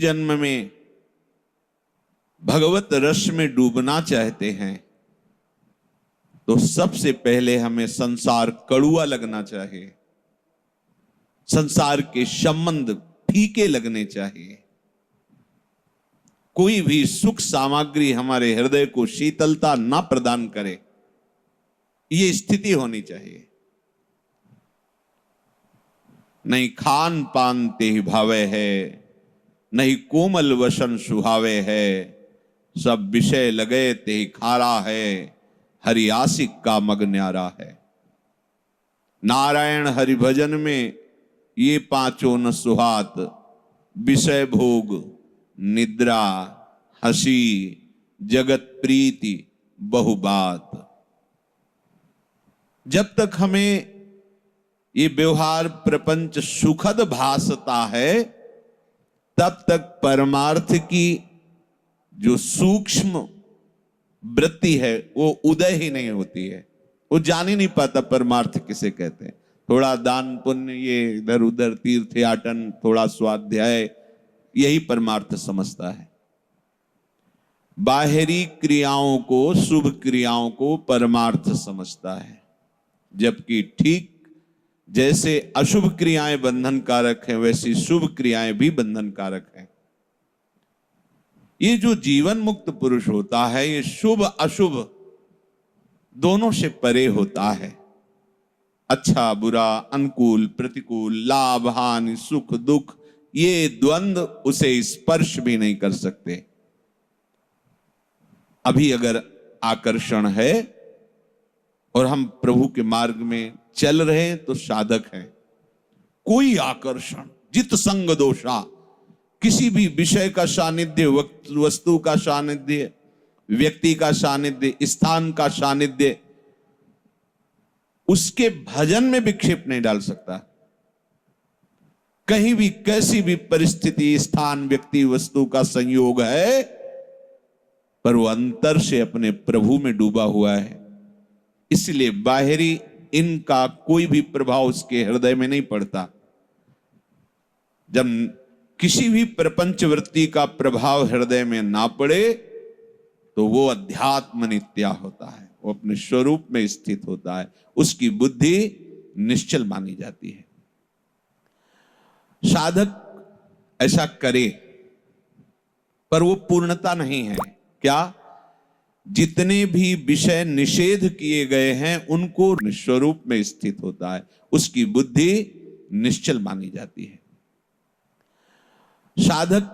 जन्म में भगवत रस में डूबना चाहते हैं तो सबसे पहले हमें संसार कड़ुआ लगना चाहिए, संसार के संबंध फीके लगने चाहिए। कोई भी सुख सामग्री हमारे हृदय को शीतलता ना प्रदान करे, ये स्थिति होनी चाहिए। नहीं खान पान ते ही भावे है, नहीं कोमल वसन सुहावे है, सब विषय लगे ते ही खारा है, हरि आशिक का मग न्यारा है। नारायण हरि भजन में ये पांचों न सुहात, विषय भोग, निद्रा, हंसी, जगत प्रीति, बहुबात। जब तक हमें ये व्यवहार प्रपंच सुखद भासता है तब तक परमार्थ की जो सूक्ष्म वृत्ति है वो उदय ही नहीं होती है। वो जान ही नहीं पाता परमार्थ किसे कहते हैं। थोड़ा दान पुण्य, ये इधर उधर तीर्थयाटन, थोड़ा स्वाध्याय, यही परमार्थ समझता है। बाहरी क्रियाओं को, शुभ क्रियाओं को परमार्थ समझता है, जबकि ठीक जैसे अशुभ क्रियाएं बंधन कारक हैं वैसी शुभ क्रियाएं भी बंधन कारक हैं। ये जो जीवन मुक्त पुरुष होता है ये शुभ अशुभ दोनों से परे होता है। अच्छा बुरा, अनुकूल प्रतिकूल, लाभ हानि, सुख दुख, ये द्वंद्व उसे स्पर्श भी नहीं कर सकते। अभी अगर आकर्षण है और हम प्रभु के मार्ग में चल रहे हैं तो साधक हैं। कोई आकर्षण, जित संग दोषा, किसी भी विषय का सानिध्य, वस्तु का सानिध्य, व्यक्ति का सानिध्य, स्थान का सानिध्य, उसके भजन में विक्षेप नहीं डाल सकता। कहीं भी कैसी भी परिस्थिति, स्थान, व्यक्ति, वस्तु का संयोग है पर वो अंतर से अपने प्रभु में डूबा हुआ है, इसलिए बाहरी इनका कोई भी प्रभाव उसके हृदय में नहीं पड़ता। जब किसी भी प्रपंच वृत्ति का प्रभाव हृदय में ना पड़े तो वो अध्यात्म नित्या होता है, वो अपने स्वरूप में स्थित होता है, उसकी बुद्धि निश्चल मानी जाती है। साधक ऐसा करे पर वो पूर्णता नहीं है। क्या? जितने भी विषय निषेध किए गए हैं उनको स्वरूप में स्थित होता है, उसकी बुद्धि निश्चल मानी जाती है। साधक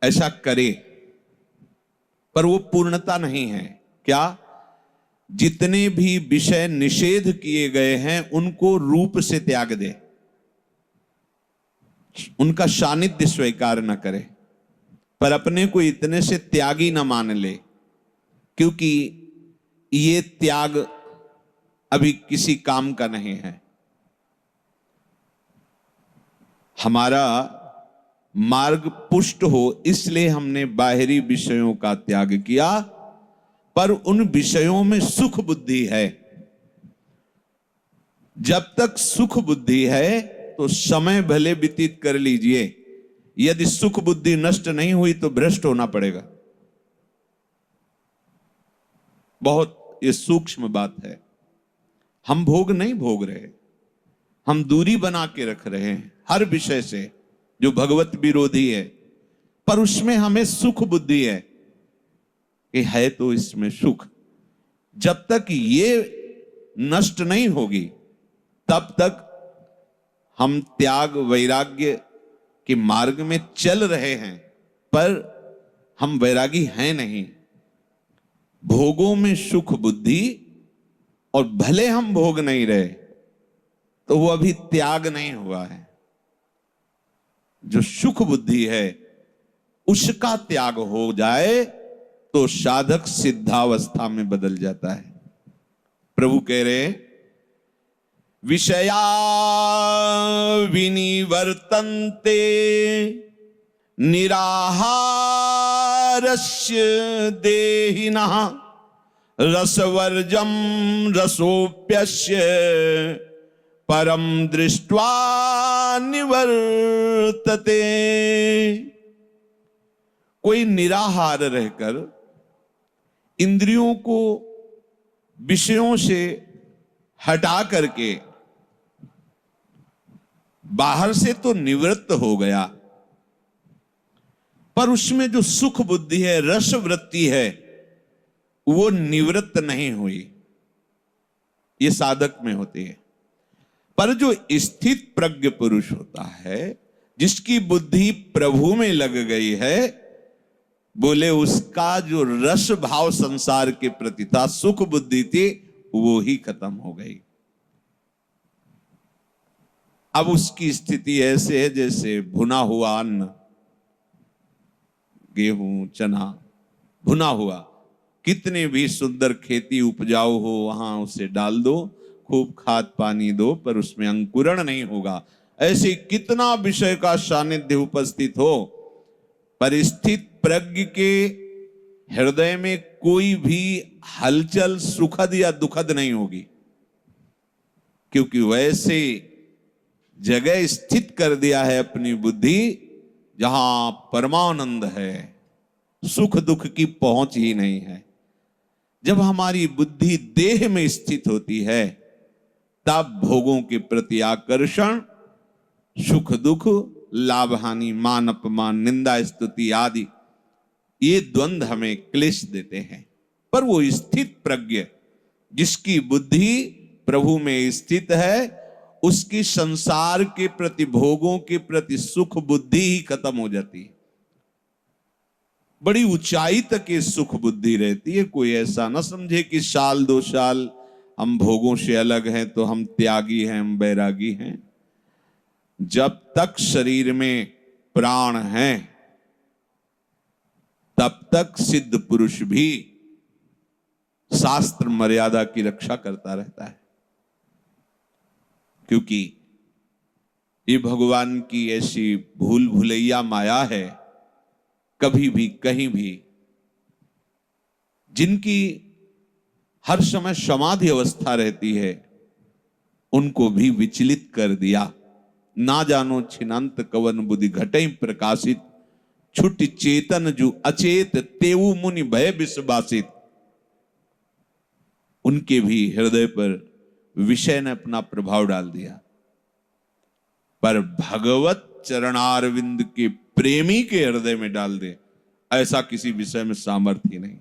ऐसा करे पर वो पूर्णता नहीं है। क्या? जितने भी विषय निषेध किए गए हैं उनको रूप से त्याग दे, उनका सानिध्य स्वीकार न करे, पर अपने को इतने से त्यागी न मान ले, क्योंकि ये त्याग अभी किसी काम का नहीं है। हमारा मार्ग पुष्ट हो इसलिए हमने बाहरी विषयों का त्याग किया, पर उन विषयों में सुख बुद्धि है। जब तक सुख बुद्धि है तो समय भले व्यतीत कर लीजिए, यदि सुख बुद्धि नष्ट नहीं हुई तो भ्रष्ट होना पड़ेगा। बहुत ये सूक्ष्म बात है। हम भोग नहीं भोग रहे, हम दूरी बना के रख रहे हैं हर विषय से जो भगवत विरोधी है, पर उसमें हमें सुख बुद्धि है कि है तो इसमें सुख। जब तक ये नष्ट नहीं होगी तब तक हम त्याग वैराग्य के मार्ग में चल रहे हैं, पर हम वैरागी हैं नहीं। भोगों में सुख बुद्धि, और भले हम भोग नहीं रहे तो वो अभी त्याग नहीं हुआ है। जो सुख बुद्धि है उसका त्याग हो जाए तो साधक सिद्धावस्था में बदल जाता है। प्रभु कह रहे हैं विषया विनिवर्तन्ते निराहारस्य देहिनः रसवर्जम रसोप्यस्य परम दृष्ट्वा निवर्तते। कोई निराहार रहकर इंद्रियों को विषयों से हटा करके बाहर से तो निवृत्त हो गया, पर उसमें जो सुख बुद्धि है, रस वृत्ति है, वो निवृत्त नहीं हुई। ये साधक में होती है। पर जो स्थित प्रज्ञ पुरुष होता है, जिसकी बुद्धि प्रभु में लग गई है, बोले उसका जो रस भाव संसार के प्रति था, सुख बुद्धि थी, वो ही खत्म हो गई। अब उसकी स्थिति ऐसे है जैसे भुना हुआ अन्न, गेहूं चना भुना हुआ, कितने भी सुंदर खेती उपजाऊ हो, वहां उसे डाल दो, खूब खाद पानी दो, पर उसमें अंकुरण नहीं होगा। ऐसे कितना विषय का सानिध्य उपस्थित हो, पर स्थित प्रज्ञ के हृदय में कोई भी हलचल सुखद या दुखद नहीं होगी, क्योंकि वैसे जगह स्थित कर दिया है अपनी बुद्धि जहां परमानंद है, सुख दुख की पहुंच ही नहीं है। जब हमारी बुद्धि देह में स्थित होती है, तब भोगों के प्रति आकर्षण, सुख दुख, लाभ हानि, मान अपमान, निंदा स्तुति आदि, ये द्वंद्व हमें क्लेश देते हैं। पर वो स्थित प्रज्ञ, जिसकी बुद्धि प्रभु में स्थित है, उसकी संसार के प्रति, भोगों के प्रति सुख बुद्धि ही खत्म हो जाती है। बड़ी ऊंचाई तक ये सुख बुद्धि रहती है। कोई ऐसा ना समझे कि साल दो साल हम भोगों से अलग हैं तो हम त्यागी हैं, हम बैरागी हैं। जब तक शरीर में प्राण हैं, तब तक सिद्ध पुरुष भी शास्त्र मर्यादा की रक्षा करता रहता है, क्योंकि ये भगवान की ऐसी भूल भुलैया माया है, कभी भी कहीं भी जिनकी हर समय समाधि अवस्था रहती है, उनको भी विचलित कर दिया। ना जानो छिनंत कवन बुद्धि घटई प्रकाशित, छुट चेतन जो अचेत तेऊ मुनि भय विश्वासित। उनके भी हृदय पर विषय ने अपना प्रभाव डाल दिया, पर भगवत चरणारविंद के प्रेमी के हृदय में डाल दे, ऐसा किसी विषय में सामर्थ्य नहीं।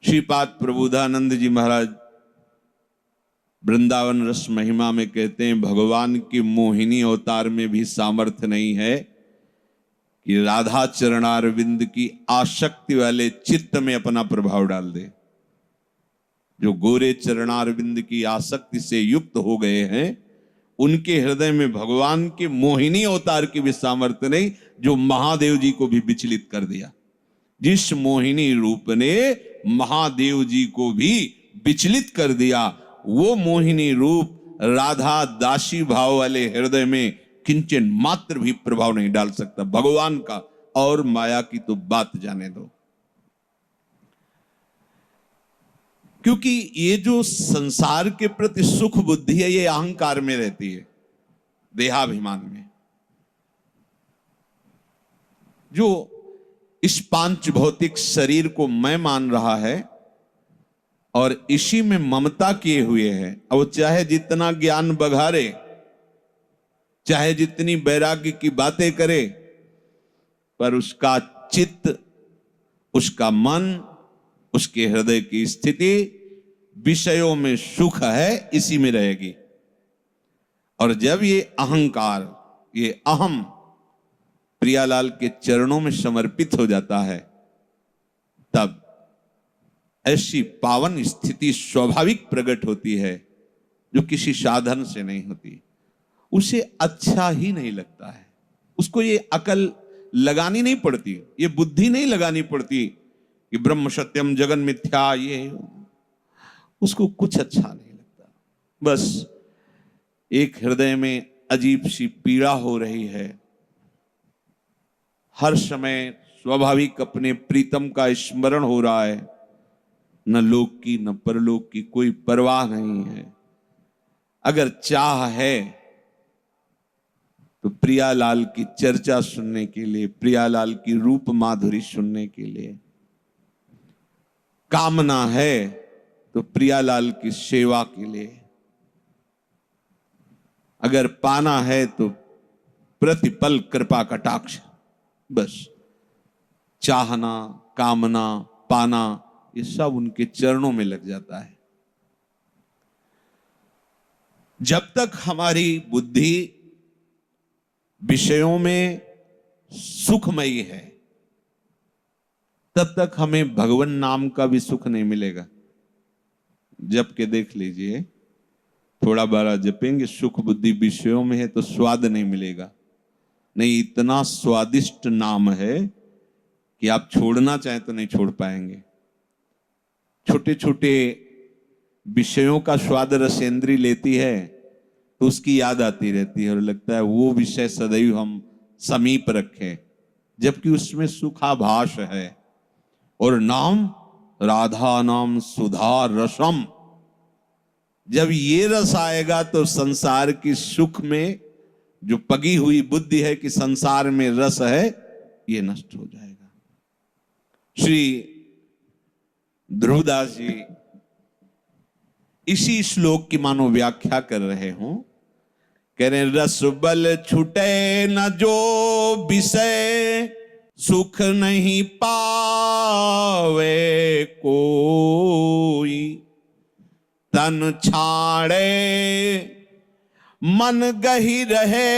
श्रीपाद प्रबोधानंद जी महाराज वृंदावन रस महिमा में कहते हैं, भगवान की मोहिनी अवतार में भी सामर्थ्य नहीं है कि राधा चरणारविंद की आसक्ति वाले चित्त में अपना प्रभाव डाल दे। जो गोरे चरणारविंद की आसक्ति से युक्त हो गए हैं, उनके हृदय में भगवान के मोहिनी अवतार की भी सामर्थ्य नहीं, जो महादेव जी को भी विचलित कर दिया। जिस मोहिनी रूप ने महादेव जी को भी विचलित कर दिया, वो मोहिनी रूप राधा दासी भाव वाले हृदय में किंचन मात्र भी प्रभाव नहीं डाल सकता। भगवान का और माया की तो बात जाने दो। क्योंकि ये जो संसार के प्रति सुख बुद्धि है, ये अहंकार में रहती है, देहाभिमान में। जो इस पांच भौतिक शरीर को मैं मान रहा है और इसी में ममता किए हुए है, अब चाहे जितना ज्ञान बघारे, चाहे जितनी वैराग्य की बातें करे, पर उसका चित्त, उसका मन, उसके हृदय की स्थिति विषयों में सुख है, इसी में रहेगी। और जब ये अहंकार, ये अहम प्रियालाल के चरणों में समर्पित हो जाता है, तब ऐसी पावन स्थिति स्वाभाविक प्रकट होती है, जो किसी साधन से नहीं होती। उसे अच्छा ही नहीं लगता है, उसको ये अकल लगानी नहीं पड़ती, ये बुद्धि नहीं लगानी पड़ती कि ब्रह्म सत्यम जगन मिथ्या, ये उसको कुछ अच्छा नहीं लगता। बस एक हृदय में अजीब सी पीड़ा हो रही है, हर समय स्वाभाविक अपने प्रीतम का स्मरण हो रहा है, न लोक की न परलोक की कोई परवाह नहीं है। अगर चाह है तो प्रियालाल की चर्चा सुनने के लिए, प्रियालाल की रूप माधुरी सुनने के लिए। कामना है तो प्रियालाल की सेवा के लिए। अगर पाना है तो प्रतिपल कृपा कटाक्ष। बस चाहना, कामना, पाना, ये सब उनके चरणों में लग जाता है। जब तक हमारी बुद्धि विषयों में सुखमयी है, तब तक हमें भगवान नाम का भी सुख नहीं मिलेगा। जप के देख लीजिए, थोड़ा बारा जपेंगे, सुख बुद्धि विषयों में है तो स्वाद नहीं मिलेगा। नहीं, इतना स्वादिष्ट नाम है कि आप छोड़ना चाहें तो नहीं छोड़ पाएंगे। छोटे छोटे विषयों का स्वाद रसेंद्री लेती है तो उसकी याद आती रहती है और लगता है वो विषय सदैव हम समीप रखें, जबकि उसमें सुखाभास है। और नाम राधा नाम सुधा रसम, जब ये रस आएगा तो संसार की सुख में जो पगी हुई बुद्धि है कि संसार में रस है, ये नष्ट हो जाएगा। श्री ध्रुवदास जी इसी श्लोक की मानो व्याख्या कर रहे हों। कह रहे रस बल छूटे न जो विषय, सुख नहीं पावे कोई। तन छाड़े मन गही रहे,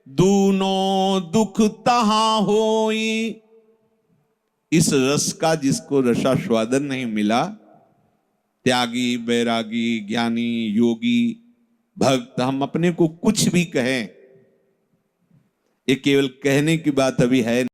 दूनों दुख तहां होई। इस रस का जिसको रसास्वादन नहीं मिला, त्यागी, बैरागी, ज्ञानी, योगी, भक्त, हम अपने को कुछ भी कहें, ये केवल कहने की बात अभी है।